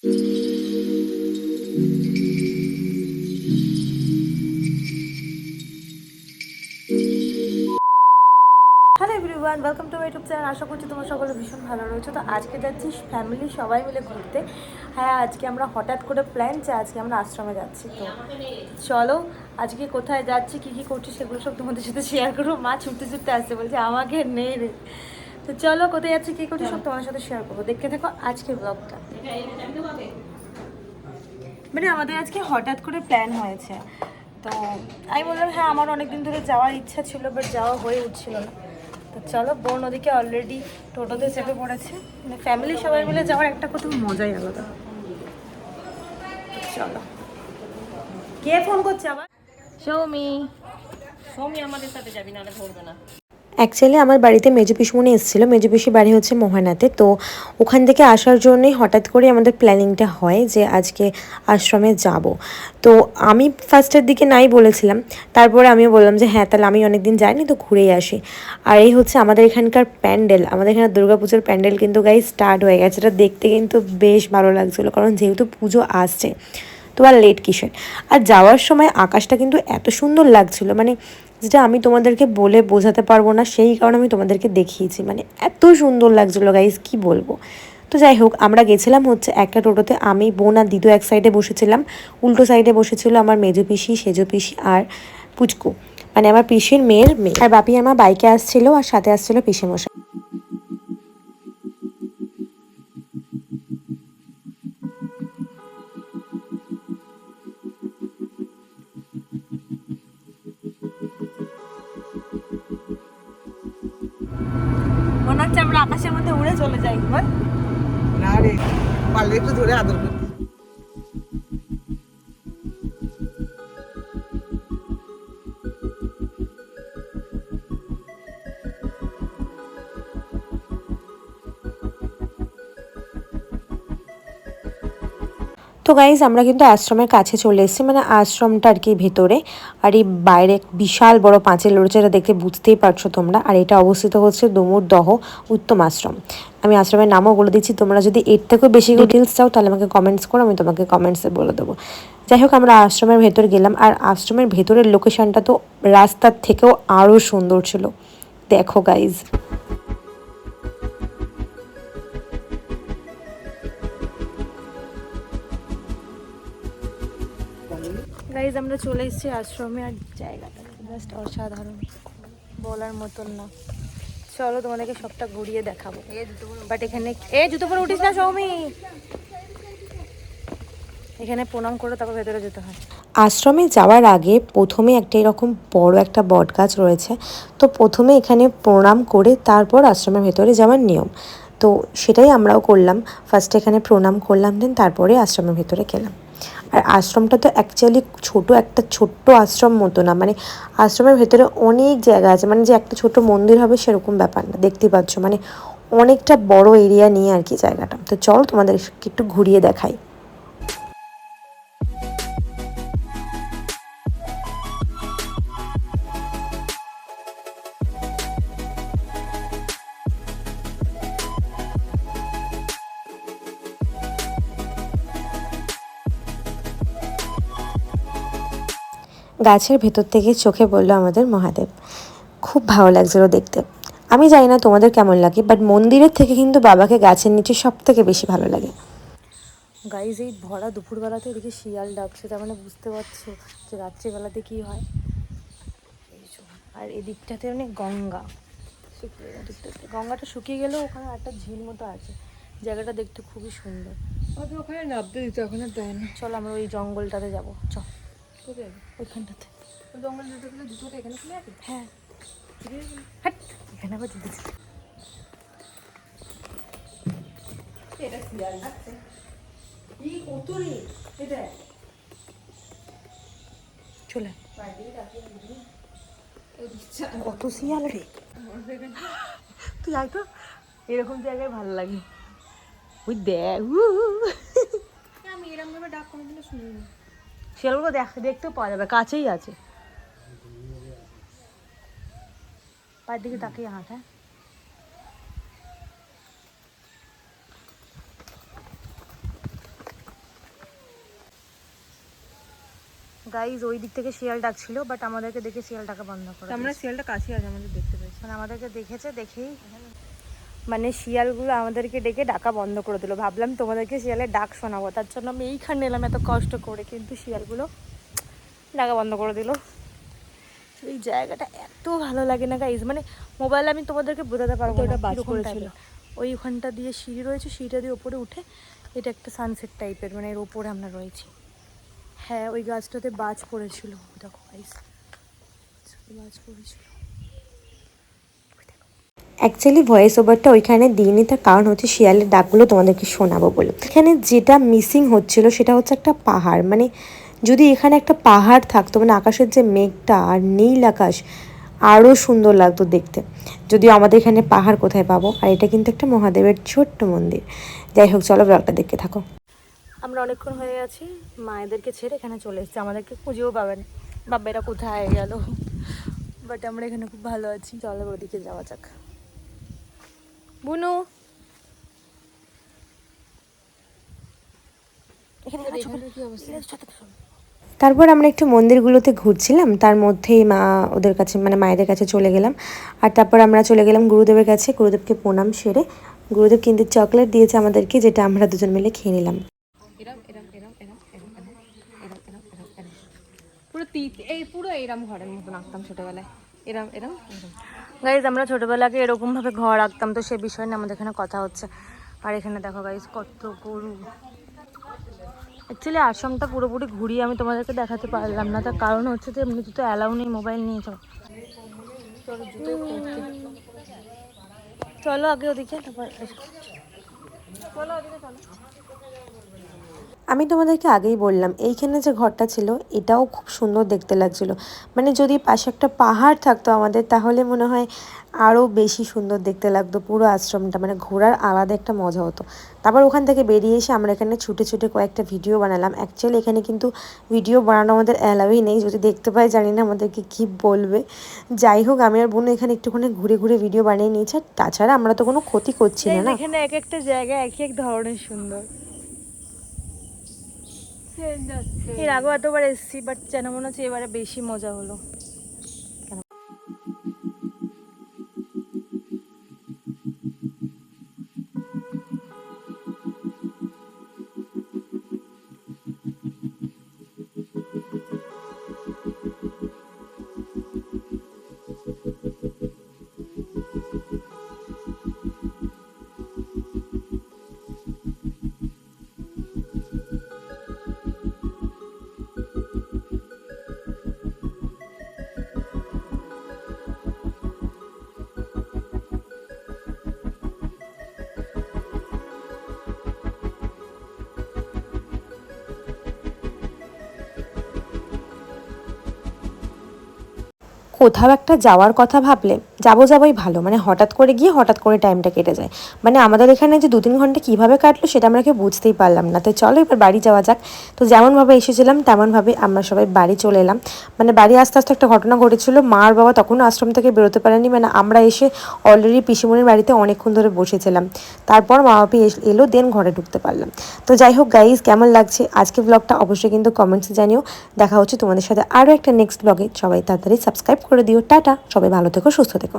Hello everyone, welcome to my YouTube channel. আশা করছি তোমরা সকলে ভীষণ ভালো রয়েছো। তো আজকে যাচ্ছি ফ্যামিলি সবাই মিলে ঘুরতে। হ্যাঁ, আজকে আমরা হঠাৎ করে প্ল্যান যে আজকে আমরা আশ্রমে যাচ্ছি। তো চলো আজকে কোথায় যাচ্ছি, কী কী করছি সেগুলো সব তোমাদের সাথে শেয়ার করবো। মা ছুটতে ছুটতে আসছে, বলছে আমাকে নেই রে। তো চলো কোথায় যাচ্ছি, কী করছি সব তোমার সাথে শেয়ার করবো। দেখতে থাকো আজকের ব্লগটা। মানে আমাদের আজকে হঠাৎ করে প্ল্যান হয়েছে। তো আমি বললাম হ্যাঁ, আমার অনেকদিন ধরে যাওয়ার ইচ্ছা ছিল, বাট যাওয়া হয়ে উঠছিল না। তো চলো, বোন ওদিকে অলরেডি টোটোতে চেপে পড়েছে। মানে ফ্যামিলি সবাই মিলে যাওয়ার একটা কোথাও মজাই আলাদা। চলো, কে ফোন করছে আবার? সৌমি। সৌমি আমাদের সাথে যাবি, নাহলে ধরবে না। অ্যাকচুয়ালি আমার বাড়িতে মেজো পিসমণি এসেছিলো। মেজো পিসির বাড়ি হচ্ছে মোহনাতে। তো ওখান থেকে আসার জন্যই হঠাৎ করে আমাদের প্ল্যানিংটা হয় যে আজকে আশ্রমে যাব। তো আমি ফার্স্টের দিকে নাই বলেছিলাম, তারপরে আমিও বললাম যে হ্যাঁ তাহলে আমি অনেক দিন যাইনি, তো ঘুরেই আসি। আর এই হচ্ছে আমাদের এখানকার প্যান্ডেল। আমাদের এখানে দুর্গাপুজোর প্যান্ডেল কিন্তু গাই স্টার্ট হয়ে গেছে। এটা দেখতে কিন্তু বেশ ভালো লাগছিলো, কারণ যেহেতু পুজো আসছে তো আর লেট কিসের। আর যাওয়ার সময় আকাশটা কিন্তু এত সুন্দর লাগছিল, মানে যেটা আমি তোমাদেরকে বলে বোঝাতে পারবো না, সেই কারণে আমি তোমাদেরকে দেখিয়েছি। মানে এত সুন্দর লাগছিলো গাইজ, কি বলবো। তো যাই হোক, আমরা গেছিলাম হচ্ছে একটা টোটোতে। আমি, বোন আর দিদু এক সাইডে বসেছিলাম, উল্টো সাইডে বসেছিল আমার মেজো পিসি, সেজো পিসি আর পুচকু, মানে আমার পিসির মেয়ের মেয়ে। আর বাপি আমার বাইকে আসছিল, আর সাথে আসছিল পিসেমশাই। মনে হচ্ছে আমরা আকাশের মধ্যে উড়ে চলে যাই। বল না রে, পারলে একটু ধরে আদর করতে। তো গাইজ, আমরা কিন্তু আশ্রমের কাছে চলে এসেছি, মানে আশ্রমটা আর কি ভেতরে। আর এই বাইরে বিশাল বড় পাঁচিল রয়েছে, এটা দেখে বুঝতেই পারছো তোমরা। আর এটা অবস্থিত হচ্ছে ডুমুরদহ উত্তম আশ্রম। আমি আশ্রমের নামও বলে দিচ্ছি, তোমরা যদি এর থেকেও বেশি ডিটেলস চাও তাহলে আমাকে কমেন্টস করো, আমি তোমাকে কমেন্টসে বলে দেবো। যাই হোক, আমরা আশ্রমের ভেতর গেলাম। আর আশ্রমের ভেতরের লোকেশনটা তো রাস্তার থেকেও আরও সুন্দর ছিল। দেখো গাইজ। গাইজ, আমরা চলে এসেছি আশ্রমে। আর জায়গাটা জাস্ট অসাধারণ, বলার মতন না। চলো তোমাদেরকে সবটা ঘুরিয়ে দেখাবো। বাট এখানে জুতো পরে উঠিস না সৌমি। এখানে প্রণাম করে তারপর ভেতরে যেতে হয়। আশ্রমে যাওয়ার আগে প্রথমে একটা এরকম বড় একটা বট গাছ রয়েছে। তো প্রথমে এখানে প্রণাম করে তারপর আশ্রমের ভেতরে যাওয়ার নিয়ম। তো সেটাই আমরাও করলাম। ফার্স্টে এখানে প্রণাম করলাম, দেন তারপরে আশ্রমের ভেতরে গেলাম। আর আশ্রমটা তো অ্যাকচুয়ালি ছোট্ট আশ্রম মতো না, মানে আশ্রমের ভেতরে অনেক জায়গা আছে, মানে যে একটা ছোট মন্দির হবে সেরকম ব্যাপার না। দেখতে পাচ্ছ, মানে অনেকটা বড় এরিয়া নিয়ে আর কি জায়গাটা। তো চল তোমাদের একটু ঘুরিয়ে দেখাই। গাছের ভেতর থেকে চোখে পড়লো আমাদের মহাদেব। খুব ভালো লাগছিলো দেখতে। আমি জানি না তোমাদের কেমন লাগে, বাট মন্দিরের থেকে কিন্তু বাবাকে গাছের নিচে সব থেকে বেশি ভালো লাগে। গাইজ, এই ভরা দুপুরবেলাতে এদিকে শিয়াল ডাকছে, তার মানে বুঝতে পারছো যে রাত্রিবেলাতে কী হয়। আর এদিকটাতে অনেক গঙ্গা, গঙ্গাটা শুকিয়ে গেলেও ওখানে একটা ঝিল মতো আছে। জায়গাটা দেখতে খুবই সুন্দর। ওখানে নামতে দিতে, ওখানে দেয় না। চলো আমরা ওই জঙ্গলটাতে যাবো। চল ওইখানটাতে। জঙ্গল যেতে গেলে জুতোটা এখানে খুলে আছে। হ্যাঁ, হ্যাঁ, এখানে আবার দিতেছি। এটা শিয়াল ডাকছে। কি কত রে এটা? চলে কত শিয়াল রে। তুই আয় তো, এরকম জায়গায় ভালো লাগে। ওই দেখ, আমি এরকম ভাবে ডাক কোনোদিনও শুনিনি। শিয়ালগুলো দেখতেও পাওয়া যাবে, কাছেই আছে। পায়ের দিকে তাকিয়ে হাঁট। হ্যাঁ, গাইজ ওই দিক থেকে শিয়াল ডাকছিল, বাট আমাদেরকে দেখে শিয়াল ডাকা বন্ধ করে আমরা শিয়ালটা কাছে আছে, আমাদের দেখতে পাচ্ছি। মানে আমাদেরকে দেখেছে, দেখেই মানে শিয়ালগুলো আমাদেরকে ডেকে ডাকা বন্ধ করে দিল। ভাবলাম তোমাদেরকে শিয়ালের ডাক শোনাবো, তার জন্য আমি এইখানে এলাম এত কষ্ট করে, কিন্তু শিয়ালগুলো ডাকা বন্ধ করে দিল। এই জায়গাটা এত ভালো লাগে না গাইজ, মানে মোবাইলে আমি তোমাদেরকে বোঝাতে পারবো না কিরকম টাইপের। ওই ওখানটা দিয়ে সিঁড়ি রয়েছে, সিঁড়িটা দিয়ে ওপরে উঠে এটা একটা সানসেট টাইপের, মানে এর ওপরে আমরা রয়েছি। হ্যাঁ, ওই গাছটাতে বাজ পড়েছিল, দেখো গাইজ বাজ পড়েছিল। অ্যাকচুয়ালি ভয়েস ওভারটা ওইখানে দিইনি, তার কারণ হচ্ছে শিয়ালের ডাকগুলো তোমাদেরকে শোনাবো বলে। এখানে যেটা মিসিং হচ্ছিল সেটা হচ্ছে একটা পাহাড়, মানে যদি এখানে একটা পাহাড় থাকতো, মানে আকাশের যে মেঘটা আর নীল আকাশ আরও সুন্দর লাগতো দেখতে। যদিও আমাদের এখানে পাহাড় কোথায় পাবো, আর এটা কিন্তু একটা মহাদেবের ছোট্ট মন্দির। যাই হোক, চলো ব্লগটা দেখতে থাকো। আমরা অনেকক্ষণ হয়ে গেছি মায়েদেরকে ছেড়ে এখানে চলে এসেছি, আমাদেরকে খুঁজেও পাবেন, বাবা কোথায় গেল। বাট আমরা এখানে খুব ভালো আছি, চলো ওদিকে যাওয়া যাক। বুনু তারপর আমরা একটু মন্দিরগুলোতে ঘুরছিলাম, তার মধ্যেই মা ওদের কাছে মানে মায়েদের কাছে চলে গেলাম। আর তারপর আমরা চলে গেলাম গুরুদেবের কাছে, গুরুদেবকে প্রণাম সেরে গুরুদেব কিন্তু চকলেট দিয়েছে আমাদেরকে, যেটা আমরা দুজন মিলে খেয়ে নিলাম। পুরো এই পুরো এরম ঘরের মতন আঁকতাম ছোটবেলায়, এরম এরম এরম। গাইজ আমরা ছোটোবেলাকে এরকমভাবে ঘর আঁকতাম, তো সে বিষয় নিয়ে আমাদের এখানে কথা হচ্ছে। আর এখানে দেখো গাইজ কত গরু। অ্যাকচুয়ালি আশ্রমটা পুরোপুরি ঘুরিয়ে আমি তোমাদেরকে দেখাতে পারলাম না, তার কারণ হচ্ছে যে এমনিতে তো অ্যালাউ নেই মোবাইল নিয়ে যাও। চলো আগে ওদিকে, তারপর চলো ওদিকে চলো। আমি তোমাদেরকে আগেই বললাম এইখানে যে ঘরটা ছিল এটাও খুব সুন্দর দেখতে লাগছিল, মানে যদি পাশে একটা পাহাড় থাকতো আমাদের তাহলে মনে হয় আরও বেশি সুন্দর দেখতে লাগতো পুরো আশ্রমটা, মানে ঘোরার আলাদা একটা মজা হতো। তারপর ওখান থেকে বেরিয়ে এসে আমরা এখানে ছুটে ছুটে কয়েকটা ভিডিও বানালাম। অ্যাকচুয়ালি এখানে কিন্তু ভিডিও বানানো আমাদের অ্যালাউই নেই, যদি দেখতে পাই জানি না আমাদেরকে কী বলবে। যাই হোক, আমি আর বোন এখানে একটুখানি ঘুরে ঘুরে ভিডিও বানিয়ে নিয়েছি, আর তাছাড়া আমরা তো কোনো ক্ষতি করছি না না। এখানে এক একটা জায়গা এক এক ধরনের সুন্দর। এর আগেও এতবার এসেছি, বাট যেন মনে হচ্ছে এবারে বেশি মজা হলো। কোথাও একটা যাওয়ার কথা ভাবলে যাবোই ভালো, মানে হঠাৎ করে গিয়ে হঠাৎ করে টাইমটা কেটে যায়। মানে আমাদের এখানে যে 2-3 ঘন্টা কীভাবে কাটলো সেটা আমরা কেউ বুঝতেই পারলাম না। তো চলো এবার বাড়ি যাওয়া যাক। তো যেমনভাবে এসেছিলাম তেমনভাবে আমরা সবাই বাড়ি চলে এলাম। মানে বাড়ি আস্তে আস্তে একটা ঘটনা ঘটেছিল, মা আর বাবা তখনও আশ্রম থেকে বেরোতে পারেনি, মানে আমরা এসে অলরেডি পিসিমণির বাড়িতে অনেকক্ষণ ধরে বসেছিলাম। তারপর মা বাপি এলো, দেন ঘরে ঢুকতে পারলাম। তো যাই হোক গাইজ, কেমন লাগছে আজকে ব্লগটা অবশ্যই কিন্তু কমেন্টসে জানিও। দেখা হচ্ছে তোমাদের সাথে আরও একটা নেক্সট ব্লগে। সবাই তাড়াতাড়ি সাবস্ক্রাইব করে দিও। টাটা, সবাই ভালো থেকো, সুস্থ থেকো।